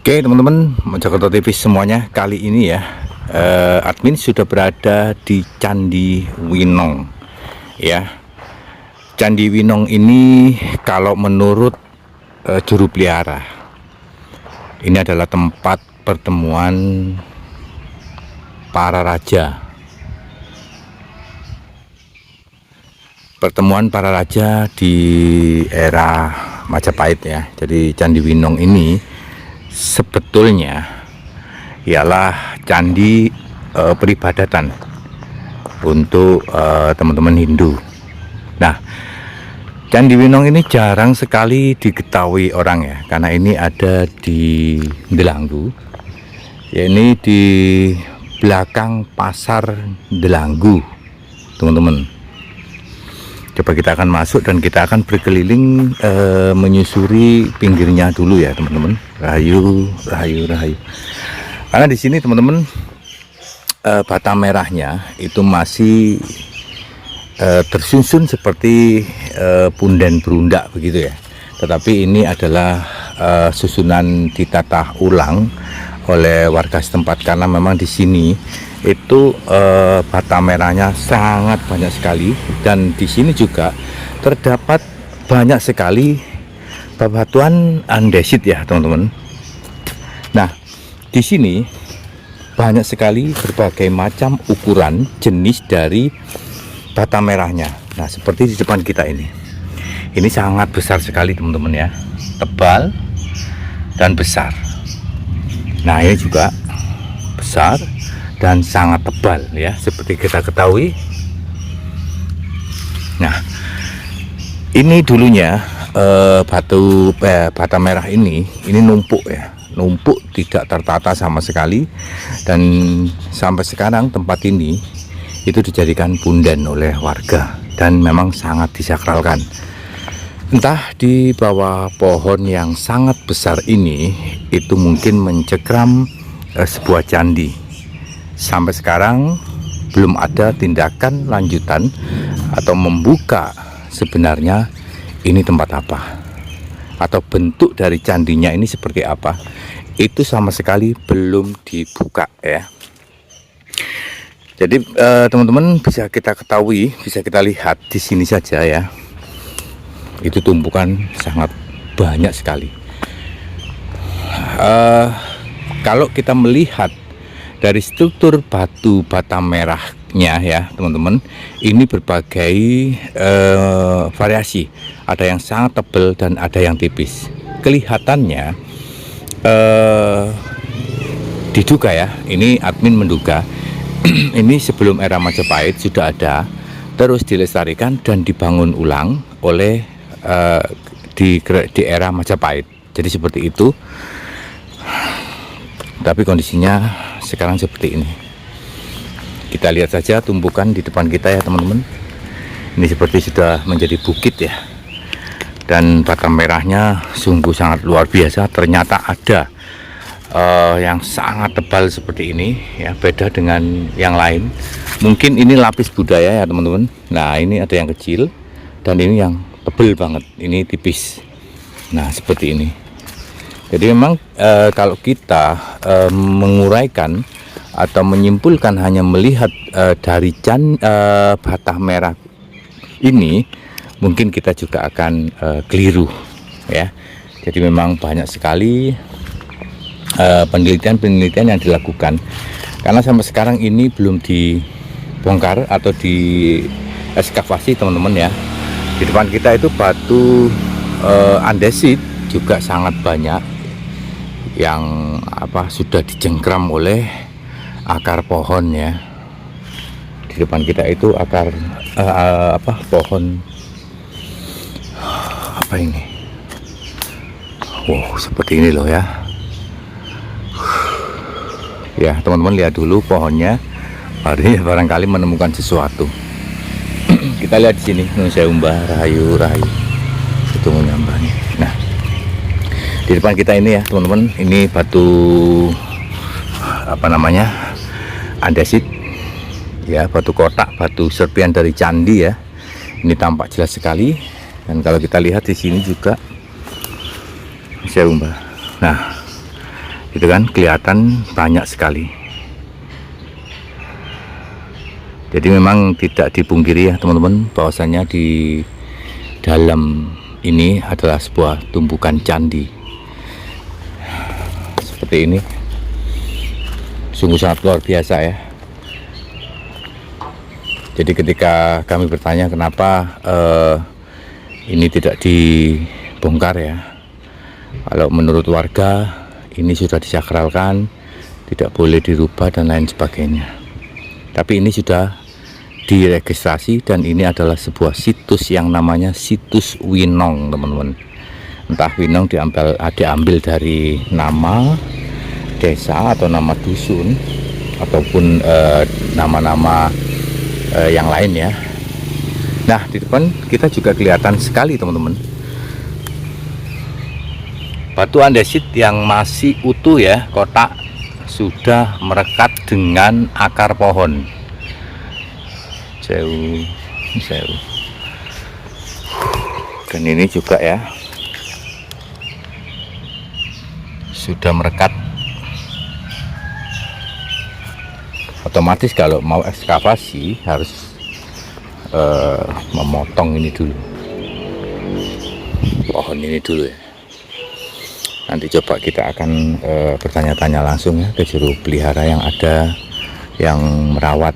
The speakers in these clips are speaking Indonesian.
Oke teman-teman, Mojokerto TV semuanya, kali ini ya admin sudah berada di Candi Winong ya. Candi Winong ini kalau menurut juru pelihara, ini adalah tempat pertemuan para raja. Pertemuan para raja di era Majapahit ya. Jadi Candi Winong ini sebetulnya ialah candi peribadatan untuk teman-teman Hindu. Nah, Candi Winong ini jarang sekali diketahui orang ya, karena ini ada di Delanggu, ya, ini di belakang pasar Delanggu, teman-teman. Coba kita akan masuk dan kita akan berkeliling menyusuri pinggirnya dulu ya teman-teman. Rahayu. Karena di sini teman-teman bata merahnya itu masih tersusun seperti punden berundak begitu ya. Tetapi ini adalah susunan ditata ulang oleh warga setempat, karena memang di sini itu bata merahnya sangat banyak sekali, dan di sini juga terdapat banyak sekali bebatuan andesit ya teman-teman. Nah, di sini banyak sekali berbagai macam ukuran jenis dari bata merahnya. Nah, seperti di depan kita ini sangat besar sekali teman-teman ya, tebal dan besar. Nah, ini juga besar dan sangat tebal ya, seperti kita ketahui. Nah, ini dulunya bata merah ini numpuk ya, numpuk, tidak tertata sama sekali, dan sampai sekarang tempat ini itu dijadikan punden oleh warga dan memang sangat disakralkan. Entah di bawah pohon yang sangat besar ini itu mungkin mencekram sebuah candi. Sampai sekarang belum ada tindakan lanjutan atau membuka sebenarnya ini tempat apa, atau bentuk dari candinya ini seperti apa. Itu sama sekali belum dibuka ya. Jadi teman-teman bisa kita ketahui, bisa kita lihat di sini saja ya. Itu tumpukan sangat banyak sekali. Kalau kita melihat dari struktur batu bata merahnya ya teman-teman, ini berbagai variasi. Ada yang sangat tebal dan ada yang tipis. Kelihatannya diduga ya, ini admin menduga ini sebelum era Majapahit sudah ada, terus dilestarikan dan dibangun ulang oleh di era Majapahit. Jadi seperti itu, tapi kondisinya sekarang seperti ini. Kita lihat saja tumpukan di depan kita ya teman-teman. Ini seperti sudah menjadi bukit ya, dan bata merahnya sungguh sangat luar biasa. Ternyata ada yang sangat tebal seperti ini ya, beda dengan yang lain. Mungkin ini lapis budaya ya teman-teman. Nah, ini ada yang kecil dan ini yang tebel banget, ini tipis. Nah, seperti ini. Jadi memang kalau kita menguraikan atau menyimpulkan hanya melihat dari bata merah ini, mungkin kita juga akan keliru ya. Jadi memang banyak sekali penelitian yang dilakukan, karena sampai sekarang ini belum dibongkar atau diekskavasi teman-teman ya. Di depan kita itu batu andesit juga sangat banyak yang sudah dijengkram oleh akar pohon ya. Di depan kita itu akar pohon apa ini? Wow, seperti ini loh ya. Ya teman-teman, lihat dulu pohonnya, barangkali menemukan sesuatu. Kita lihat di sini, Nun Sewu Mbah, Rahayu itu menyambangi. Nah, di depan kita ini ya teman-teman, ini batu andesit ya, batu kotak, batu serpian dari candi ya. Ini tampak jelas sekali, dan kalau kita lihat di sini juga Sewu Mbah. Nah, Itu kan kelihatan banyak sekali. Jadi memang tidak dipungkiri ya teman-teman, bahwasanya di dalam ini adalah sebuah tumpukan candi seperti ini. Sungguh sangat luar biasa ya. Jadi ketika kami bertanya kenapa ini tidak dibongkar ya, kalau menurut warga ini sudah disakralkan, tidak boleh dirubah dan lain sebagainya. Tapi ini sudah diregistrasi dan ini adalah sebuah situs yang namanya situs Winong teman-teman. Entah Winong diambil dari nama desa atau nama dusun ataupun nama-nama yang lain ya. Nah di depan kita juga kelihatan sekali teman-teman, batu andesit yang masih utuh ya, kotak, sudah merekat dengan akar pohon. Jauh. Dan ini juga ya sudah merekat. Otomatis kalau mau ekskavasi harus memotong ini dulu, pohon ini dulu ya. Nanti coba kita akan bertanya-tanya langsung ya ke juru pelihara yang ada, yang merawat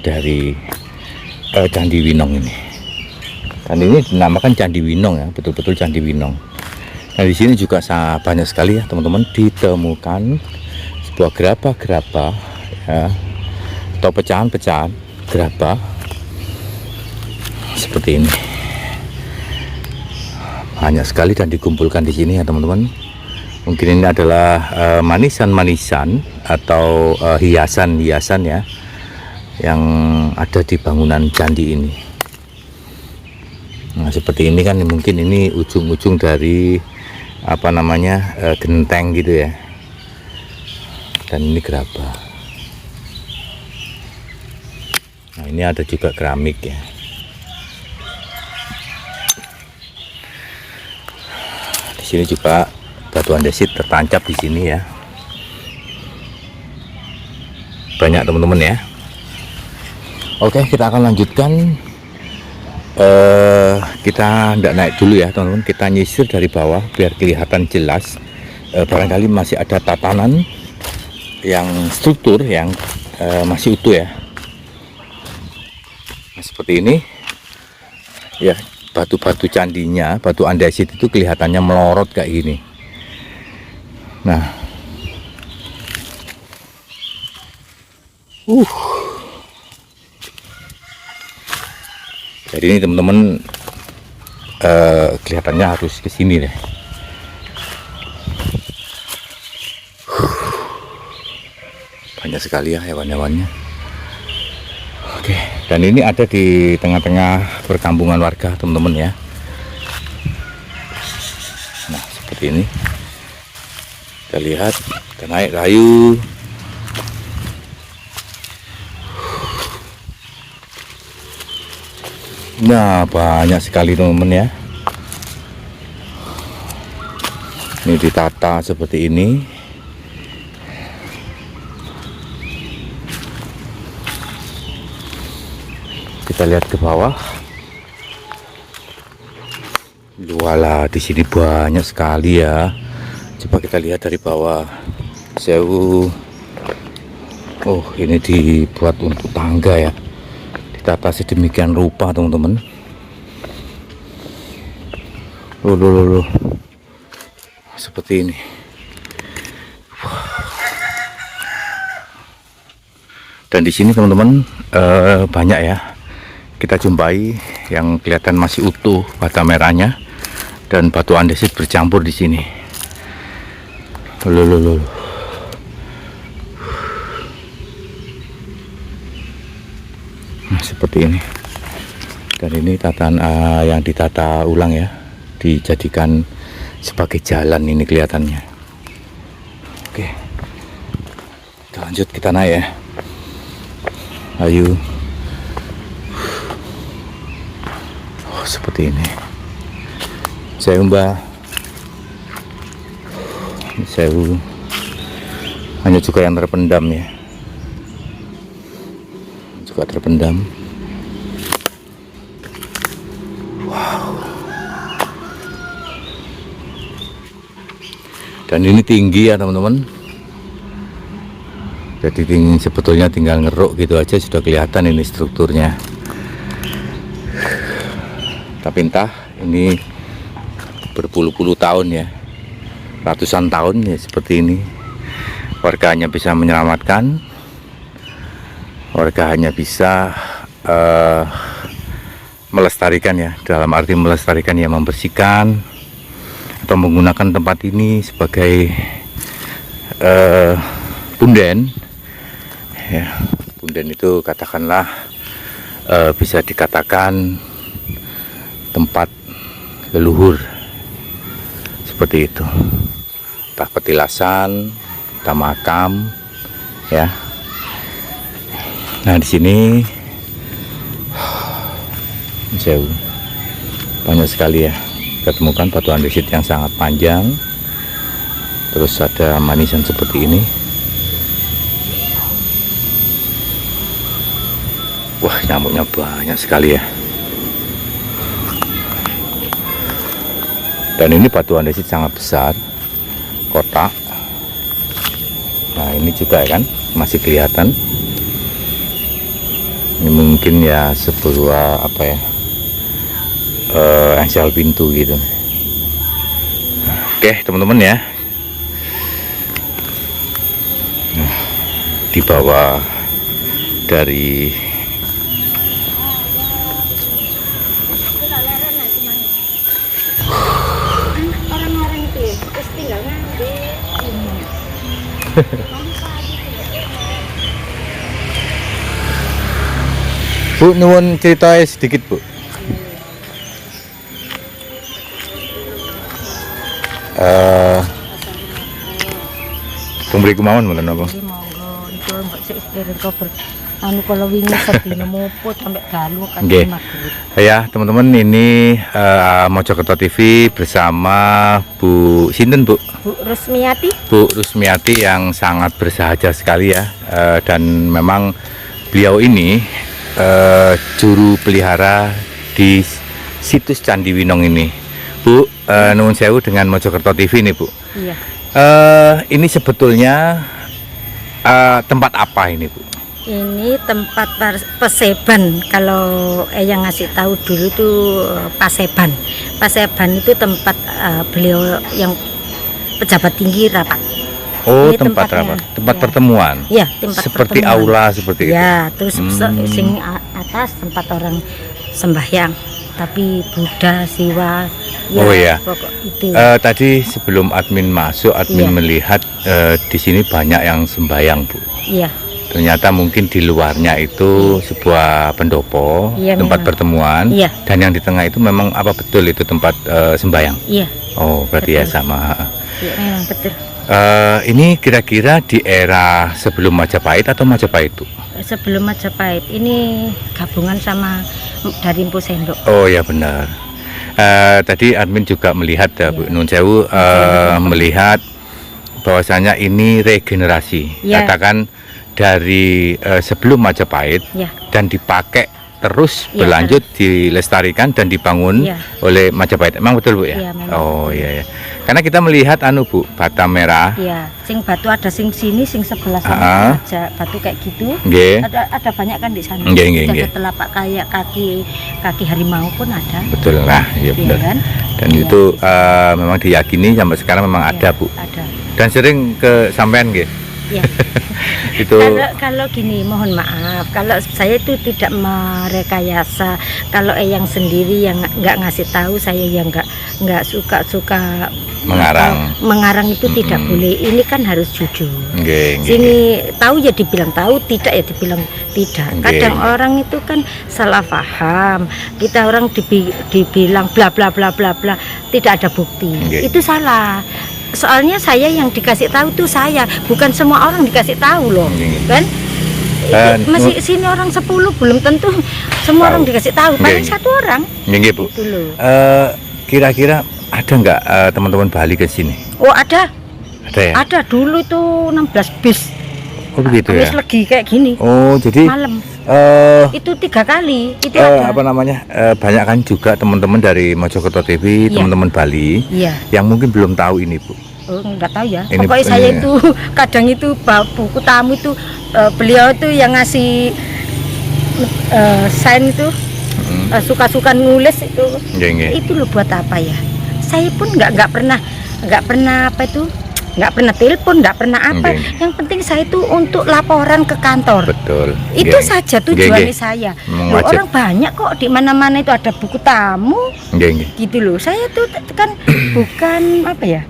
dari Candi Winong ini. Dan ini dinamakan Candi Winong ya, betul-betul Candi Winong. Nah di sini juga banyak sekali ya teman-teman ditemukan sebuah gerabah-gerabah ya, atau pecahan-pecahan gerabah seperti ini. Banyak sekali dan dikumpulkan di sini ya teman-teman. Mungkin ini adalah manisan-manisan atau hiasan-hiasan ya yang ada di bangunan candi ini. Nah seperti ini kan, mungkin ini ujung-ujung dari apa namanya genteng gitu ya. Dan ini gerabah. Nah ini ada juga keramik ya. Di sini juga batu andesit tertancap di sini ya. Banyak teman-teman ya. Oke, kita akan lanjutkan. Kita tidak naik dulu ya teman-teman, kita nyisir dari bawah biar kelihatan jelas. Barangkali masih ada tatanan yang struktur yang masih utuh ya. Nah, seperti ini ya, batu-batu candinya, batu andesit itu kelihatannya melorot kayak gini. Nah jadi ini teman-teman kelihatannya harus ke sini deh. Banyak sekali ya hewan-hewannya. Oke, dan ini ada di tengah-tengah perkampungan warga teman-teman ya. Nah seperti ini, kita lihat, kita naik kayu. Nah banyak sekali teman-teman ya. Ini ditata seperti ini. Kita lihat ke bawah. Walah, di sini banyak sekali ya. Coba kita lihat dari bawah. Sewu. Oh ini dibuat untuk tangga ya. Ditata sedemikian rupa teman-teman. Loh. Seperti ini. Dan di sini teman-teman banyak ya. Kita jumpai yang kelihatan masih utuh bata merahnya dan batu andesit bercampur di sini. Loh. Nah, seperti ini. Dan ini tatan yang ditata ulang ya, dijadikan sebagai jalan ini kelihatannya. Oke, kita lanjut, kita naik ya. Ayo. Oh, seperti ini. Saya Mbak. Sewu. Hanya juga yang terpendam ya, juga terpendam. Wow. Dan ini tinggi ya teman-teman. Jadi sebetulnya tinggal ngeruk gitu aja sudah kelihatan ini strukturnya. Tapi entah ini berpuluh-puluh tahun ya, ratusan tahun ya seperti ini. Warga hanya bisa menyelamatkan, warga hanya bisa melestarikan ya, dalam arti melestarikan ya, membersihkan atau menggunakan tempat ini sebagai punden ya. Punden itu katakanlah bisa dikatakan tempat leluhur seperti itu, entah petilasan, entah makam ya. Nah di sini banyak sekali ya kita temukan batu andesit yang sangat panjang, terus ada manisan seperti ini. Wah, nyamuknya banyak sekali ya. Dan ini batu andesit sangat besar, kotak. Nah ini juga kan masih kelihatan. Ini mungkin ya sebuah apa ya, engsel pintu gitu. Oke teman-teman ya. Nah, di bawah dari orang-orang itu terus tinggalnya di Bu, nuwun ceritanya sedikit Bu. Pemberi kemauan mana apa? monggo itu mbak seiring koper anu kalau wingi sedina muput sampai galu kan Nggih. maghrib. Ya teman-teman, ini Mojokerto TV bersama Bu Sinten Bu? Bu Rusmiati. Bu Rusmiati yang sangat bersahaja sekali ya, dan memang beliau ini juru pelihara di situs Candi Winong ini. Bu, nuwun sewu dengan Mojokerto TV nih Bu. Iya. Ini sebetulnya tempat apa ini Bu? Ini tempat Paseban. Kalau yang ngasih tahu dulu tuh Paseban. Paseban itu tempat beliau yang pejabat tinggi rapat. Oh, Ini tempat tempatnya. rapat, tempat Ya. pertemuan. Ya, tempat Seperti pertemuan. aula seperti itu. Ya, terus sing atas tempat orang sembahyang. Tapi Buddha, Siwa, ya, Oh, iya. pokok itu. Tadi sebelum admin masuk, admin Iya. melihat di sini banyak yang sembahyang Bu. Iya, Ternyata mungkin di luarnya itu sebuah pendopo, Iya, tempat memang. pertemuan, Iya. dan yang di tengah itu memang apa betul itu tempat sembahyang? iya, Oh, berarti ya Betul. sama. iya, memang betul. Ini kira-kira di era sebelum Majapahit atau Majapahit Bu? Sebelum Majapahit ini gabungan sama dari Empu Sendok. Oh ya benar. Tadi admin juga melihat ya Bu Nun Sewu, melihat bahwasanya ini regenerasi. Ya. Katakan dari sebelum Majapahit Ya, dan dipakai terus Ya, berlanjut dilestarikan dan dibangun Ya. oleh Majapahit. Emang betul Bu ya? Ya, memang. Oh iya ya. Karena kita melihat anu Bu, bata merah. iya. Sing batu ada sing sini, sing sebelah sana Ah. aja batu kayak gitu. Nggih. Ada banyak kan di sana. Nggih, nggih, nggih. Ada telapak kayak kaki harimau pun ada. Betul lah, iya Iya benar. kan? Dan Iya. itu memang diyakini sampai sekarang memang ada Iya, Bu. Ada. Dan sering ke sampean nggih. Ya. Itu Kalau gini, mohon maaf, kalau saya itu tidak merekayasa. Kalau yang sendiri yang nggak ngasih tahu, saya yang nggak suka mengarang itu tidak boleh. Ini kan harus jujur. nggih, nggih. Sini tahu ya dibilang tahu, tidak ya dibilang tidak. Nggih. Kadang orang itu kan salah paham. Kita orang dibilang bla bla bla bla bla, tidak ada bukti. Nggih. Itu salah. Soalnya saya yang dikasih tahu tuh saya, bukan semua orang dikasih tahu loh, Nggih. kan? Masih sini orang 10 belum tentu semua Tahu. orang dikasih tahu, paling Nggih. satu orang. Nggih, Bu. Itu loh. Kira-kira ada nggak teman-teman Bali ke sini? Oh ada, Ada ya? Ada dulu itu 16 bis. Oh begitu ya? Wis legi kayak gini. Oh jadi Malam. Itu 3 kali. Itu ada. apa namanya? Banyak kan juga teman-teman dari Mojokerto TV, Iya. teman-teman Bali Iya. yang mungkin belum tahu ini Bu. Oh, enggak tahu ya. Ini- Pokoknya saya ini- itu kadang itu buku tamu itu beliau itu yang ngasih sign itu suka-suka nulis itu. Nggih, nggih. Itu loh buat apa ya? Saya pun nggak pernah apa itu, nggak pernah telepon, nggak pernah apa. Nggih. Yang penting saya itu untuk laporan ke kantor. Betul. Itu Nggih. saja Nggih, tujuannya nggih. saya. Memang Loh, wajib. orang banyak kok di mana-mana itu ada buku tamu Nggih, nggih. gitu loh. Saya tuh kan bukan apa ya?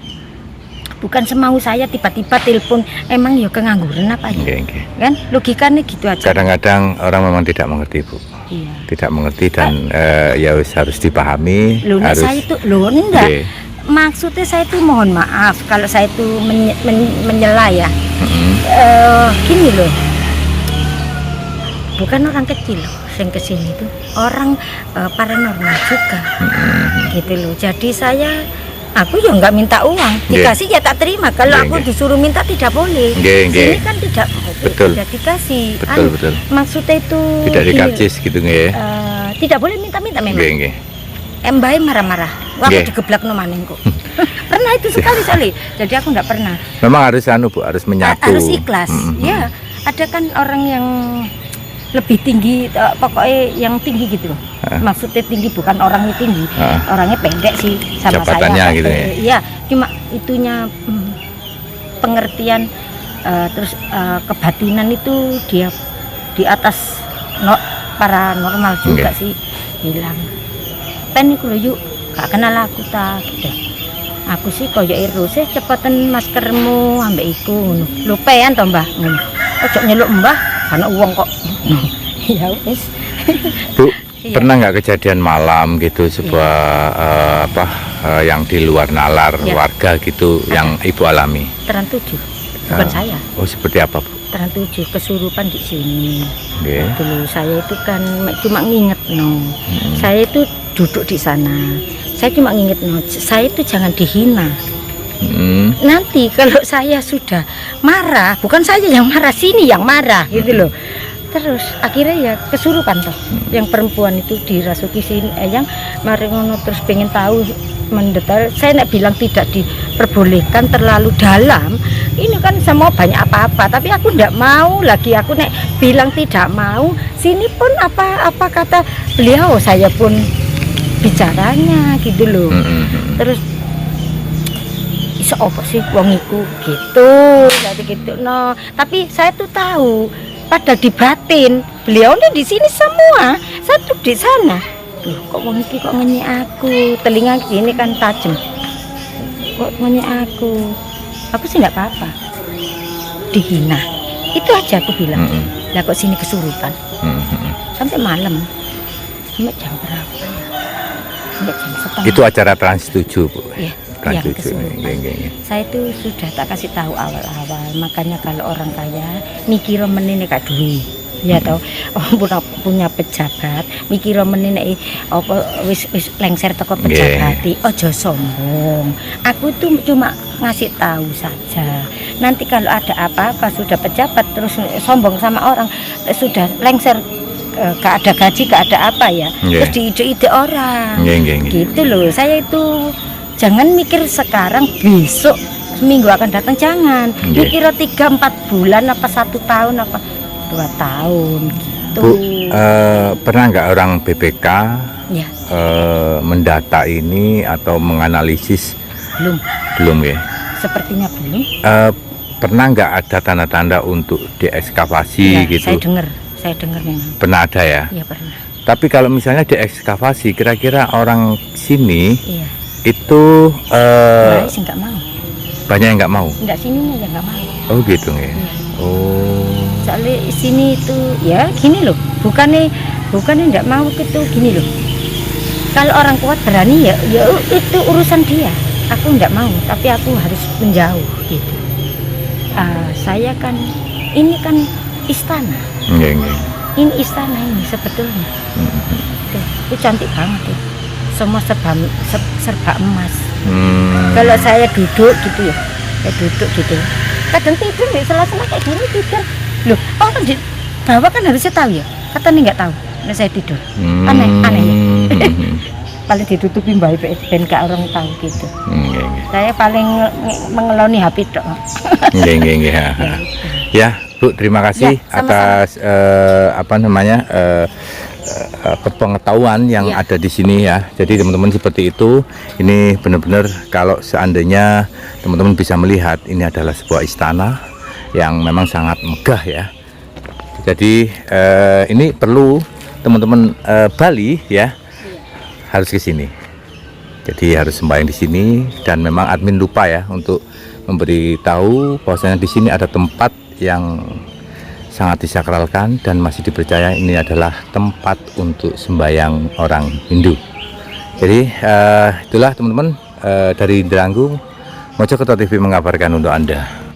Bukan semau saya tiba-tiba telepon, emang ya kengangguran apa ya? Nggih, nggih. Kan logikanya gitu aja. Kadang-kadang orang memang tidak mengerti Bu. Iya. Tidak mengerti dan ya harus dipahami. Loh, nek harus. saya itu loh enggak. Nggih. Maksudnya saya itu mohon maaf kalau saya itu menyela ya. Mm-mm. Gini loh. Bukan orang kecil loh yang kesini itu orang paranormal juga. Gitu loh. Jadi aku ya nggak minta uang, Nggih. dikasih ya tak terima. Kalau Nggih, aku nggih. disuruh minta tidak boleh. Nggih, nggih. Sini kan tidak Betul. dikasih. Betul, betul. Maksudnya itu Tidak gini, dikarcis gitu nggih. tidak boleh minta-minta memang. Nggih, nggih. Mbak marah-marah. Wah, aku Nggih. digeblak no maning kok. Pernah itu sekali. Jadi aku enggak pernah. Memang harus Bu, harus menyatu. Harus ikhlas. Mm-mm. Ya, ada kan orang yang lebih tinggi, pokoknya yang tinggi gitu loh. Maksudnya tinggi bukan orangnya tinggi, orangnya pendek sih sama Jabatannya saya. gitu ya? Iya, cuma itunya pengertian terus kebatinan itu dia di atas paranormal juga Nggih. sih bilang. Pen iku lho yuk, gak kenal aku ta gitu. Aku sih koyo iruse cepetan maskermu ambek iku ngono. Lho pean to, Mbah? Ngono. Ojo nyeluk Mbah, ana uang kok. Ya wis. Bu, Iya. pernah nggak kejadian malam gitu sebuah yang di luar nalar Iya. warga gitu yang Ibu alami? Terang 7. Bukan saya. Oh, seperti apa Bu? Terang 7 kesurupan di sini. Nggih. Dulu saya itu kan cuma nginget no. Saya itu duduk di sana. Saya cuma nginget no. Saya itu jangan dihina. Nanti kalau saya sudah marah, bukan saya yang marah, sini yang marah gitu loh. Terus akhirnya ya kesurupan toh. Yang perempuan itu dirasuki sini, yang mari ngono terus pengen tahu mendetail. Saya nak bilang tidak diperbolehkan terlalu dalam. Ini kan semua banyak apa-apa, tapi aku tidak mau lagi. Aku nek bilang tidak mau, sini pun apa kata beliau, saya pun bicaranya gitu loh. Terus iso apa sih wong iku gitu, jadi gitu no. Tapi saya tuh tahu pada di batin beliau di sini semua, satu di sana. Loh, kok wong iki kok ngenyek aku, telinga gini kan tajam. Kok ngenyek aku sih enggak apa-apa. Dihina. Itu aja aku bilang. Lah kok sini kesurupan. Sampai malam. Sampai jam berapa ya? Sampai jam setengah. Itu acara Trans 7 Bu. Iya, Trans yang 7. kesurupan. Nggih. Saya itu sudah tak kasih tahu awal-awal, makanya kalau orang kaya mikir menene kak duit ya tau, punya pejabat mikir menene apa wis lengser teko pejabat, ojo sombong. Aku tuh cuma ngasih tahu saja. Nanti kalau ada apa-apa sudah pejabat terus sombong sama orang, sudah lengser gak ada gaji, gak ada apa ya, terus diide-ide orang. Gitu loh. Saya itu jangan mikir sekarang, besok seminggu akan datang, jangan mikir 3-4 bulan apa 1 tahun apa 2 tahun gitu. Bu, pernah nggak orang BPK Ya, mendata ini atau menganalisis? Belum ya? sepertinya belum. Pernah nggak ada tanda-tanda untuk diekskavasi Ya, gitu? saya dengar memang. Pernah ada ya? Iya pernah. Tapi kalau misalnya diekskavasi, kira-kira orang sini Iya. itu Saya sih nggak mau. banyak yang nggak mau. Nggak sininya ya nggak mau. Oh gitu ya? Iya. Oh. Soalnya sini itu ya gini loh, bukannya nggak mau gitu, gini loh. Kalau orang kuat berani ya itu urusan dia. Aku nggak mau, tapi aku harus menjauh gitu. Saya kan ini kan istana. Iya. Ini istana ini sebetulnya. Tuh, itu cantik banget tuh. Semua serba emas. Kalau saya duduk gitu ya, Kayak duduk gitu. Kadang tidur di sela-sela kayak gini tidur. Loh, orang di bawah kan harusnya tahu ya. Katanya nggak tahu. Nah, saya tidur. Aneh ya. Paling ditutupi mbak ben gak orang tahu gitu. Saya paling mengeloni HP tok. Ya, Bu, terima kasih Ya, sama-sama. atas pengetahuan yang ada di sini ya. Jadi teman-teman seperti itu, ini benar-benar kalau seandainya teman-teman bisa melihat ini adalah sebuah istana yang memang sangat megah ya. Jadi ini perlu teman-teman Bali ya harus ke sini. Jadi harus sembahyang di sini dan memang admin lupa ya untuk memberitahu bahwasanya di sini ada tempat yang sangat disakralkan dan masih dipercaya ini adalah tempat untuk sembahyang orang Hindu. Jadi itulah teman-teman dari Indranggung, Mojokerto TV mengabarkan untuk Anda.